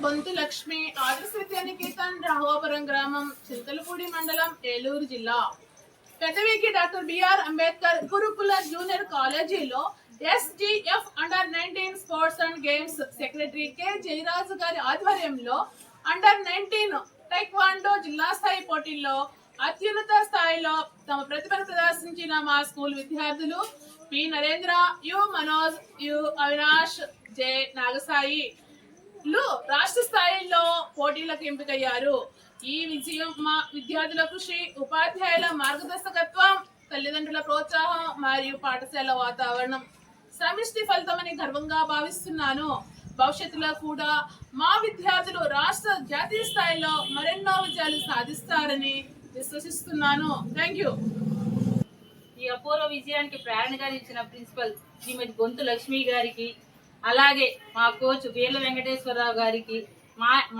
బొంతు లక్ష్మి ఆదర్శ విద్యా నికేతన్ రాఘవాపురం గ్రామం చింతలపూడి మండలం ఏలూరు జిల్లా పెదవికి డాక్టర్ బిఆర్ అంబేద్కర్ గురుకుల జూనియర్ కాలేజీలో SGF under 19 sports and games secretary K Jayaraju గారి ఆధ్వర్యంలో అండర్ 19 టైక్వాండో జిల్లా స్థాయి పోటీల్లో అత్యున్నత స్థాయిలో తమ ప్రతిభను ప్రదర్శించిన మా స్కూల్ విద్యార్థులు P Narendra, you Manoj, you Avinash, J Nagasai రాష్ట్ర స్థాయిలో పోటీలకు ఎంపికయ్యారు. ఈ విజయం మా విద్యార్థుల కృషి, ఉపాధ్యాయుల మార్గదర్శకత్వం, తల్లిదండ్రుల ప్రోత్సాహం మరియు పాఠశాల వాతావరణం సమిష్టి ఫలితమని గర్వంగా భావిస్తున్నాను. భవిష్యత్తులో కూడా మా విద్యార్థులు రాష్ట్ర జాతీయ స్థాయిలో మరెన్నో విజయాలు సాధిస్తారని విశ్వసిస్తున్నాను. Thank you. ఈ అపూర్వ విజయానికి ప్రేరణగా ఇచ్చిన ప్రిన్సిపల్ శ్రీమతి బొంతు లక్ష్మి గారికి, అలాగే మా కోచ్ వీర్ల వెంకటేశ్వరరావు గారికి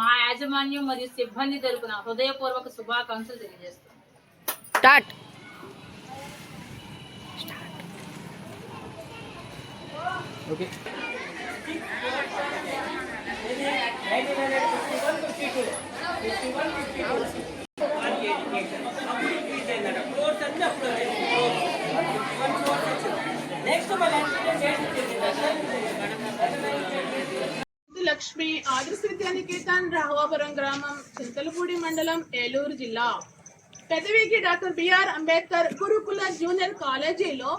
మా యాజమాన్యం మరియు సిబ్బంది తరపున హృదయపూర్వక శుభాకాంక్షలు తెలియజేస్తాం. లక్ష్మి ఆదర్శ విద్యా నికేతన్ రాఘవాపురం గ్రామం చింతలపూడి మండలం ఏలూరు జిల్లా పెదవికి డాక్టర్ బిఆర్ అంబేద్కర్ గురుకుల జూనియర్ కాలేజీలో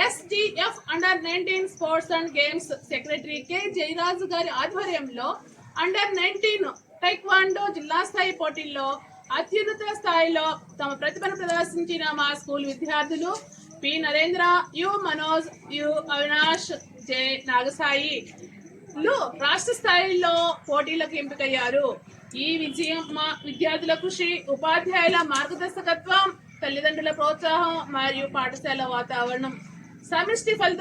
SGF under 19 sports and games secretary K Jayaraju గారి ఆధ్వర్యంలో అండర్ 19 టైక్వాండో జిల్లా స్థాయి పోటీల్లో అత్యున్నత స్థాయిలో తమ ప్రతిభను ప్రదర్శించిన మా స్కూల్ విద్యార్థులు P Narendra, you Manoj, you Avinash, J Nagasai రాష్ట్ర స్థాయిలో పోటీలకు ఎంపికయ్యారు. ఈ విజయం మా విద్యార్థుల కృషి, ఉపాధ్యాయుల మార్గదర్శకత్వం, తల్లిదండ్రుల ప్రోత్సాహం మరియు పాఠశాల వాతావరణం సమిష్టి ఫలితం